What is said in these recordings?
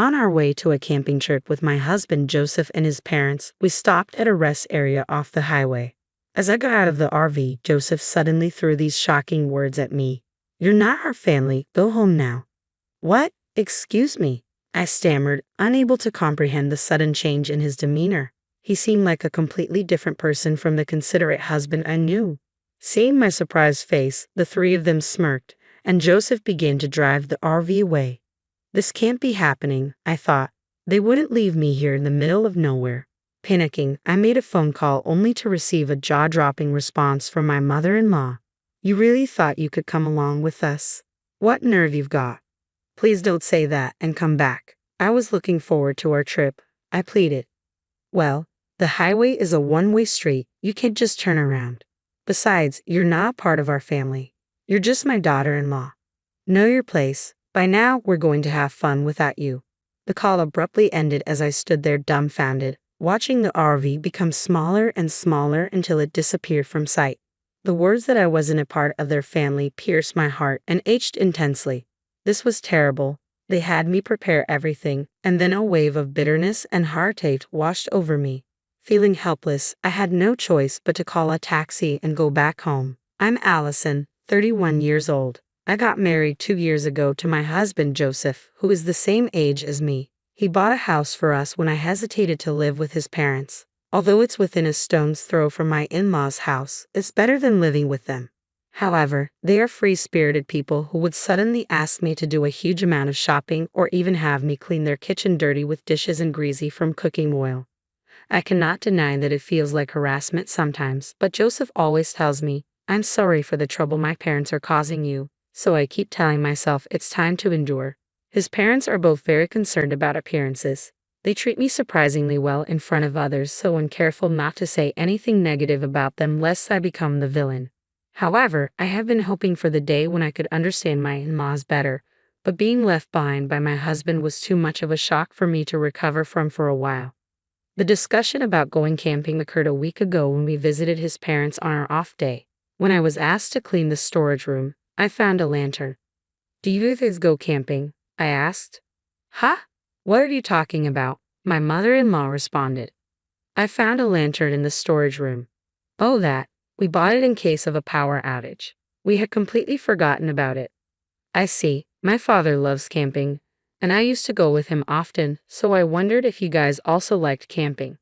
On our way to a camping trip with my husband Joseph and his parents, we stopped at a rest area off the highway. As I got out of the RV, Joseph suddenly threw these shocking words at me. "You're not our family, go home now." "What? Excuse me," I stammered, unable to comprehend the sudden change in his demeanor. He seemed like a completely different person from the considerate husband I knew. Seeing my surprised face, the three of them smirked, and Joseph began to drive the RV away. This can't be happening, I thought. They wouldn't leave me here in the middle of nowhere. Panicking, I made a phone call only to receive a jaw-dropping response from my mother-in-law. "You really thought you could come along with us? What nerve you've got. Please don't say that and come back. I was looking forward to our trip," I pleaded. "Well, the highway is a one-way street. You can't just turn around. Besides, you're not part of our family. You're just my daughter-in-law. Know your place. By now, we're going to have fun without you." The call abruptly ended as I stood there dumbfounded, watching the RV become smaller and smaller until it disappeared from sight. The words that I wasn't a part of their family pierced my heart and ached intensely. This was terrible. They had me prepare everything, and then a wave of bitterness and heartache washed over me. Feeling helpless, I had no choice but to call a taxi and go back home. I'm Allison, 31 years old. I got married 2 years ago to my husband Joseph, who is the same age as me. He bought a house for us when I hesitated to live with his parents. Although it's within a stone's throw from my in-laws' house, it's better than living with them. However, they are free-spirited people who would suddenly ask me to do a huge amount of shopping or even have me clean their kitchen dirty with dishes and greasy from cooking oil. I cannot deny that it feels like harassment sometimes, but Joseph always tells me, "I'm sorry for the trouble my parents are causing you," so I keep telling myself it's time to endure. His parents are both very concerned about appearances. They treat me surprisingly well in front of others, so I'm careful not to say anything negative about them lest I become the villain. However, I have been hoping for the day when I could understand my in-laws better, but being left behind by my husband was too much of a shock for me to recover from for a while. The discussion about going camping occurred a week ago when we visited his parents on our off day. When I was asked to clean the storage room, I found a lantern. "Do you guys go camping?" I asked. "Huh? What are you talking about?" my mother-in-law responded. "I found a lantern in the storage room." "Oh, that. We bought it in case of a power outage. We had completely forgotten about it." "I see. My father loves camping, and I used to go with him often, so I wondered if you guys also liked camping."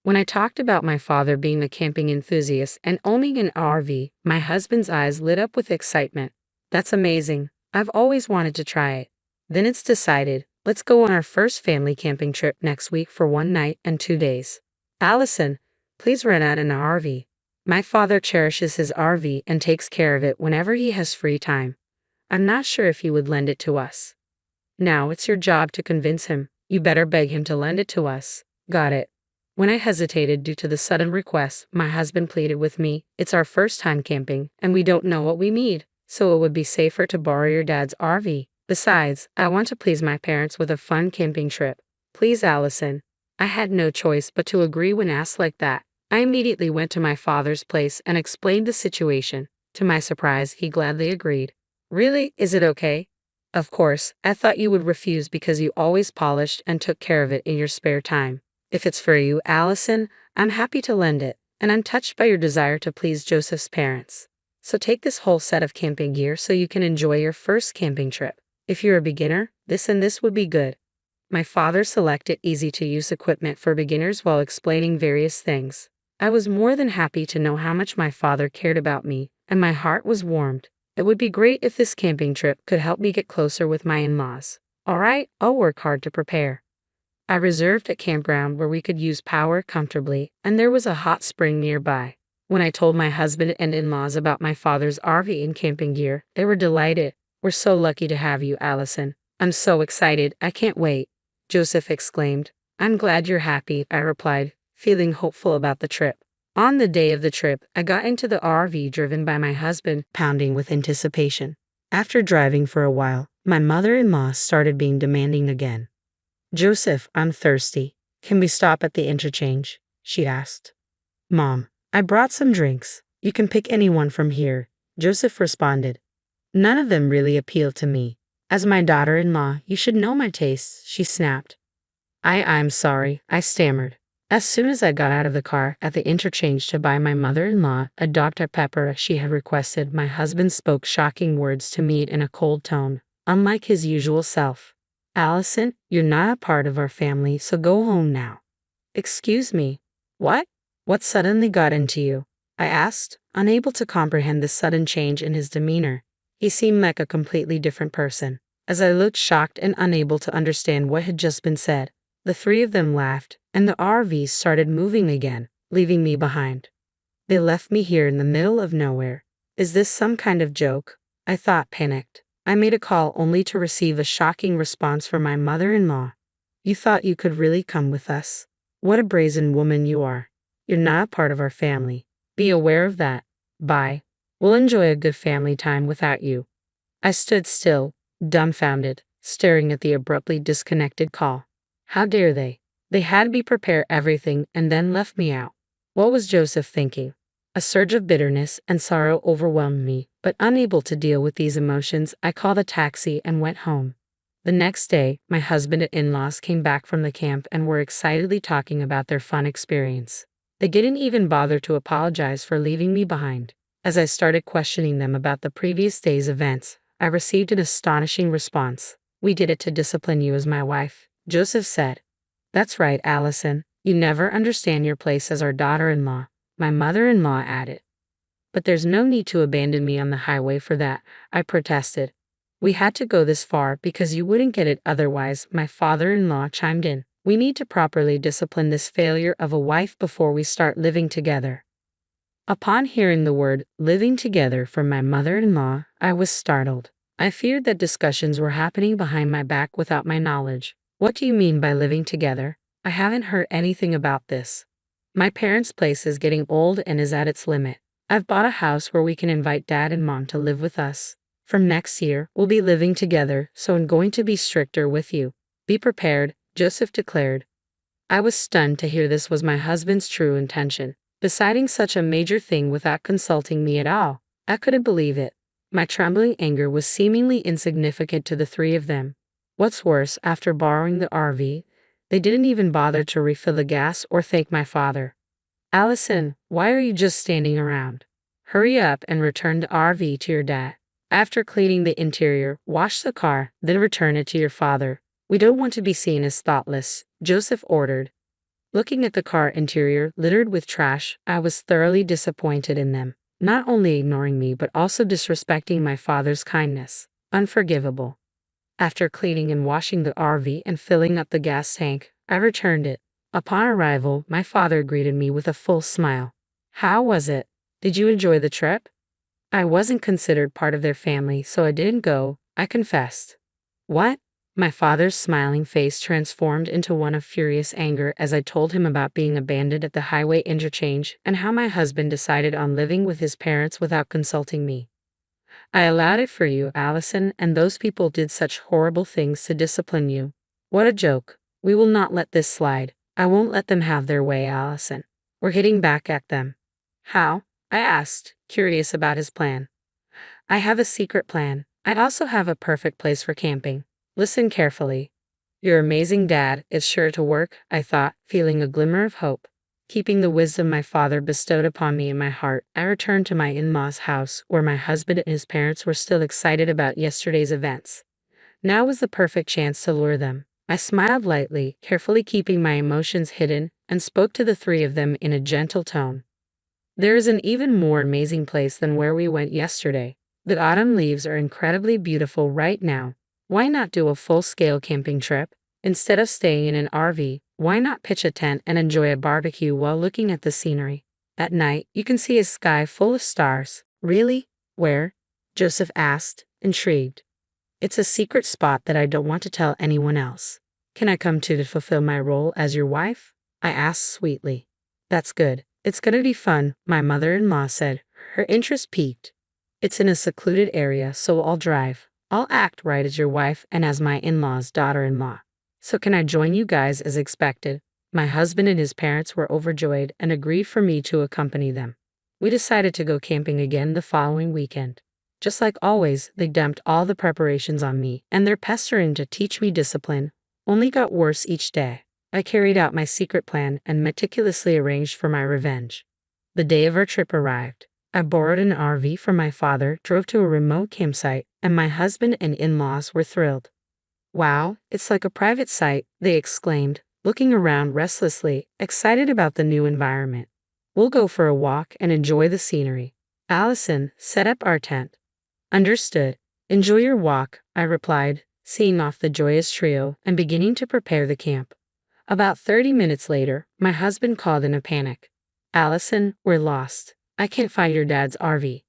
When I talked about my father being a camping enthusiast and owning an RV, my husband's eyes lit up with excitement. "That's amazing. I've always wanted to try it." "Then it's decided. Let's go on our first family camping trip next week for 1 night and 2 days. Allison, please rent out an RV. My father cherishes his RV and takes care of it whenever he has free time. I'm not sure if he would lend it to us." "Now it's your job to convince him. You better beg him to lend it to us." "Got it." When I hesitated due to the sudden request, my husband pleaded with me. "It's our first time camping, and we don't know what we need, so it would be safer to borrow your dad's RV. Besides, I want to please my parents with a fun camping trip. Please, Allison." I had no choice but to agree when asked like that. I immediately went to my father's place and explained the situation. To my surprise, he gladly agreed. "Really? Is it okay?" "Of course. I thought you would refuse because you always polished and took care of it in your spare time. If it's for you, Allison, I'm happy to lend it, and I'm touched by your desire to please Joseph's parents. So take this whole set of camping gear so you can enjoy your first camping trip. If you're a beginner, this and this would be good." My father selected easy-to-use equipment for beginners while explaining various things. I was more than happy to know how much my father cared about me, and my heart was warmed. It would be great if this camping trip could help me get closer with my in-laws. All right, I'll work hard to prepare. I reserved a campground where we could use power comfortably, and there was a hot spring nearby. When I told my husband and in-laws about my father's RV and camping gear, they were delighted. "We're so lucky to have you, Allison. I'm so excited, I can't wait," Joseph exclaimed. "I'm glad you're happy," I replied, feeling hopeful about the trip. On the day of the trip, I got into the RV driven by my husband, pounding with anticipation. After driving for a while, my mother-in-law started being demanding again. "Joseph, I'm thirsty. Can we stop at the interchange?" she asked. "Mom, I brought some drinks. You can pick any one from here," Joseph responded. None of them really appealed to me. As my daughter-in-law, you should know my tastes, she snapped. I'm sorry, I stammered. As soon as I got out of the car at the interchange to buy my mother-in-law a Dr. Pepper she had requested, my husband spoke shocking words to me in a cold tone, unlike his usual self. Allison, you're not a part of our family, so go home now. Excuse me. What? What suddenly got into you? I asked, unable to comprehend the sudden change in his demeanor. He seemed like a completely different person. As I looked shocked and unable to understand what had just been said, the three of them laughed, and the RV started moving again, leaving me behind. They left me here in the middle of nowhere. Is this some kind of joke? I thought, panicked. I made a call only to receive a shocking response from my mother-in-law. You thought you could really come with us? What a brazen woman you are. You're not a part of our family. Be aware of that. Bye. We'll enjoy a good family time without you. I stood still, dumbfounded, staring at the abruptly disconnected call. How dare they? They had me prepare everything and then left me out. What was Joseph thinking? A surge of bitterness and sorrow overwhelmed me, but unable to deal with these emotions, I called a taxi and went home. The next day, my husband and in-laws came back from the camp and were excitedly talking about their fun experience. They didn't even bother to apologize for leaving me behind. As I started questioning them about the previous day's events, I received an astonishing response. We did it to discipline you as my wife, Joseph said. That's right, Allison. You never understand your place as our daughter-in-law, my mother-in-law added. But there's no need to abandon me on the highway for that, I protested. We had to go this far because you wouldn't get it otherwise, my father-in-law chimed in. We need to properly discipline this failure of a wife before we start living together. Upon hearing the word living together from my mother-in-law, I was startled. I feared that discussions were happening behind my back without my knowledge. What do you mean by living together? I haven't heard anything about this. My parents' place is getting old and is at its limit. I've bought a house where we can invite Dad and Mom to live with us. From next year, we'll be living together, so I'm going to be stricter with you. Be prepared, Joseph declared. I was stunned to hear this was my husband's true intention, deciding such a major thing without consulting me at all. I couldn't believe it. My trembling anger was seemingly insignificant to the three of them. What's worse, after borrowing the RV, they didn't even bother to refill the gas or thank my father. Allison, why are you just standing around? Hurry up and return the RV to your dad. After cleaning the interior, wash the car, then return it to your father. We don't want to be seen as thoughtless, Joseph ordered. Looking at the car interior littered with trash, I was thoroughly disappointed in them, not only ignoring me but also disrespecting my father's kindness. Unforgivable. After cleaning and washing the RV and filling up the gas tank, I returned it. Upon arrival, my father greeted me with a full smile. How was it? Did you enjoy the trip? I wasn't considered part of their family, so I didn't go, I confessed. What? My father's smiling face transformed into one of furious anger as I told him about being abandoned at the highway interchange and how my husband decided on living with his parents without consulting me. I allowed it for you, Allison, and those people did such horrible things to discipline you. What a joke. We will not let this slide. I won't let them have their way, Allison. We're hitting back at them. How? I asked, curious about his plan. I have a secret plan. I also have a perfect place for camping. Listen carefully. Your amazing dad is sure to work, I thought, feeling a glimmer of hope. Keeping the wisdom my father bestowed upon me in my heart, I returned to my in-laws' house, where my husband and his parents were still excited about yesterday's events. Now was the perfect chance to lure them. I smiled lightly, carefully keeping my emotions hidden, and spoke to the three of them in a gentle tone. There is an even more amazing place than where we went yesterday. The autumn leaves are incredibly beautiful right now. Why not do a full-scale camping trip? Instead of staying in an RV, why not pitch a tent and enjoy a barbecue while looking at the scenery? At night, you can see a sky full of stars. Really? Where? Joseph asked, intrigued. It's a secret spot that I don't want to tell anyone else. Can I come to fulfill my role as your wife? I asked sweetly. That's good. It's gonna be fun, my mother-in-law said, her interest piqued. It's in a secluded area, so I'll drive. I'll act right as your wife and as my in-law's daughter-in-law. So can I join you guys as expected? My husband and his parents were overjoyed and agreed for me to accompany them. We decided to go camping again the following weekend. Just like always, they dumped all the preparations on me, and their pestering to teach me discipline only got worse each day. I carried out my secret plan and meticulously arranged for my revenge. The day of our trip arrived. I borrowed an RV from my father, drove to a remote campsite, and my husband and in-laws were thrilled. "Wow, it's like a private site," they exclaimed, looking around restlessly, excited about the new environment. "We'll go for a walk and enjoy the scenery. Allison, set up our tent." "Understood. Enjoy your walk," I replied, seeing off the joyous trio and beginning to prepare the camp. About 30 minutes later, my husband called in a panic. "Allison, we're lost. I can't find your dad's RV."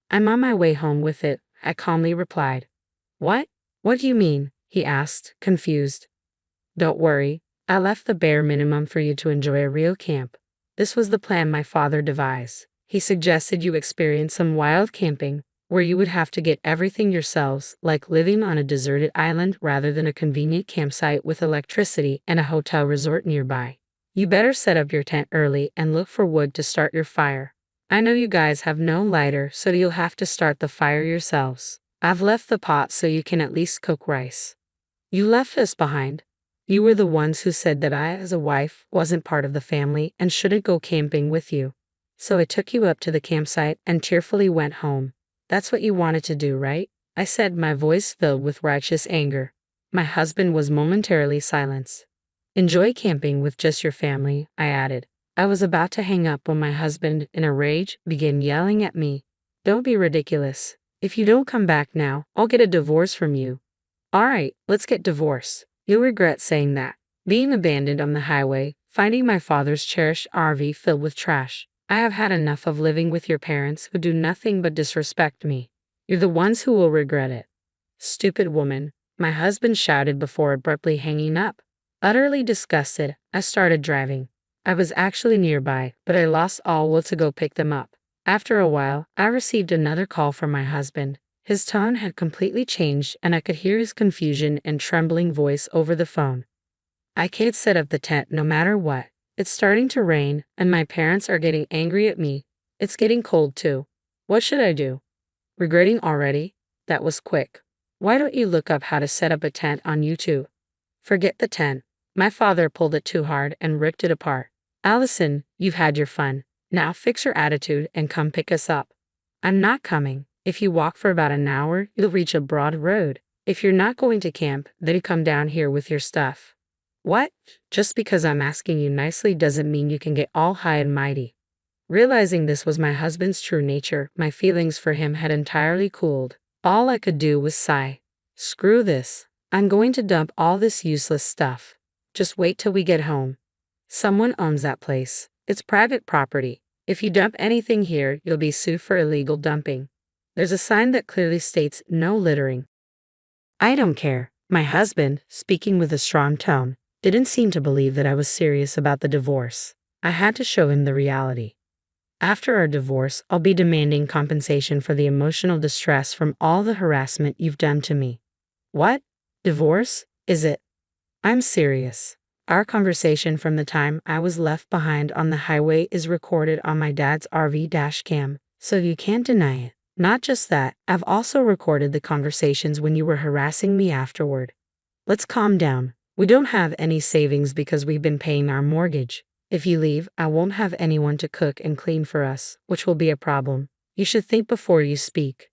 "I'm on my way home with it," I calmly replied. "What? What do you mean?" he asked, confused. "Don't worry. I left the bare minimum for you to enjoy a real camp. This was the plan my father devised. He suggested you experience some wild camping, where you would have to get everything yourselves, like living on a deserted island rather than a convenient campsite with electricity and a hotel resort nearby. You better set up your tent early and look for wood to start your fire. I know you guys have no lighter, so you'll have to start the fire yourselves. I've left the pot so you can at least cook rice." "You left us behind. You were the ones who said that I, as a wife, wasn't part of the family and shouldn't go camping with you. So I took you up to the campsite and tearfully went home. That's what you wanted to do, right?" I said, my voice filled with righteous anger. My husband was momentarily silenced. "Enjoy camping with just your family," I added. I was about to hang up when my husband, in a rage, began yelling at me. "Don't be ridiculous. If you don't come back now, I'll get a divorce from you." "All right, let's get divorced. You'll regret saying that." Being abandoned on the highway, finding my father's cherished RV filled with trash. "I have had enough of living with your parents who do nothing but disrespect me. You're the ones who will regret it." "Stupid woman," my husband shouted before abruptly hanging up. Utterly disgusted, I started driving. I was actually nearby, but I lost all will to go pick them up. After a while, I received another call from my husband. His tone had completely changed, and I could hear his confusion and trembling voice over the phone. "I can't set up the tent no matter what. It's starting to rain, and my parents are getting angry at me. It's getting cold too. What should I do?" "Regretting already? That was quick. Why don't you look up how to set up a tent on YouTube?" "Forget the tent. My father pulled it too hard and ripped it apart." "Allison, you've had your fun. Now fix your attitude and come pick us up." "I'm not coming. If you walk for about an hour, you'll reach a broad road. If you're not going to camp, then come down here with your stuff." "What? Just because I'm asking you nicely doesn't mean you can get all high and mighty." Realizing this was my husband's true nature, my feelings for him had entirely cooled. All I could do was sigh. "Screw this. I'm going to dump all this useless stuff. Just wait till we get home. Someone owns that place. It's private property. If you dump anything here, you'll be sued for illegal dumping. There's a sign that clearly states no littering." "I don't care." My husband, speaking with a strong tone, didn't seem to believe that I was serious about the divorce. I had to show him the reality. "After our divorce, I'll be demanding compensation for the emotional distress from all the harassment you've done to me." "What? Divorce? Is it?" "I'm serious. Our conversation from the time I was left behind on the highway is recorded on my dad's RV dash cam, so you can't deny it. Not just that, I've also recorded the conversations when you were harassing me afterward. Let's calm down. We don't have any savings because we've been paying our mortgage. If you leave, I won't have anyone to cook and clean for us, which will be a problem. You should think before you speak.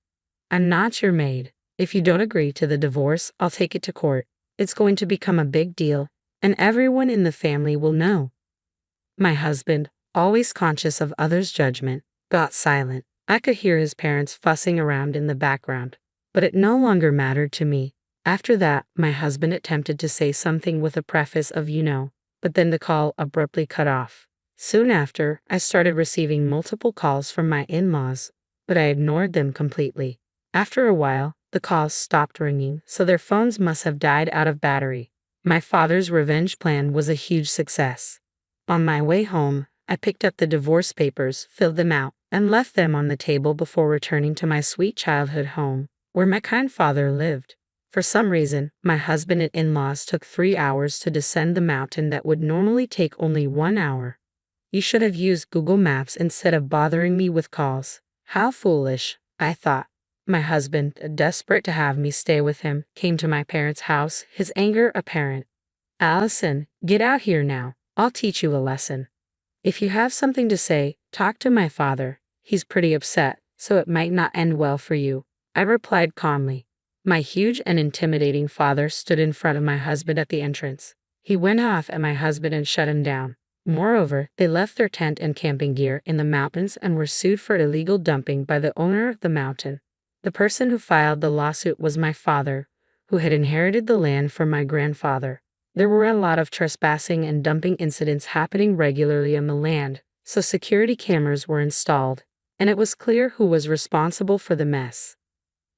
I'm not your maid. If you don't agree to the divorce, I'll take it to court. It's going to become a big deal, and everyone in the family will know." My husband, always conscious of others' judgment, got silent. I could hear his parents fussing around in the background, but it no longer mattered to me. After that, my husband attempted to say something with a preface of but then the call abruptly cut off. Soon after, I started receiving multiple calls from my in-laws, but I ignored them completely. After a while, the calls stopped ringing, so their phones must have died out of battery. My father's revenge plan was a huge success. On my way home, I picked up the divorce papers, filled them out, and left them on the table before returning to my sweet childhood home, where my kind father lived. For some reason, my husband and in-laws took 3 hours to descend the mountain that would normally take only 1 hour. You should have used Google Maps instead of bothering me with calls. How foolish, I thought. My husband, desperate to have me stay with him, came to my parents' house, his anger apparent. "Allison, get out here now. I'll teach you a lesson. If you have something to say, talk to my father. He's pretty upset, so it might not end well for you," I replied calmly. My huge and intimidating father stood in front of my husband at the entrance. He went off at my husband and shut him down. Moreover, they left their tent and camping gear in the mountains and were sued for illegal dumping by the owner of the mountain. The person who filed the lawsuit was my father, who had inherited the land from my grandfather. There were a lot of trespassing and dumping incidents happening regularly on the land, so security cameras were installed, and it was clear who was responsible for the mess.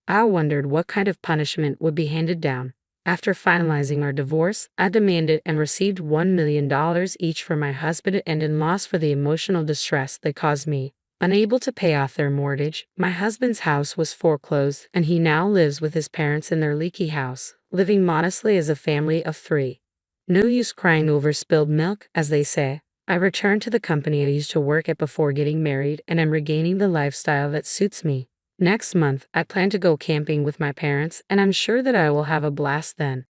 I wondered what kind of punishment would be handed down. After finalizing our divorce, I demanded and received $1 million each from my husband and in-laws for the emotional distress they caused me. Unable to pay off their mortgage, my husband's house was foreclosed, and he now lives with his parents in their leaky house, living modestly as a family of 3. No use crying over spilled milk, as they say. I returned to the company I used to work at before getting married, and am regaining the lifestyle that suits me. Next month, I plan to go camping with my parents, and I'm sure that I will have a blast then.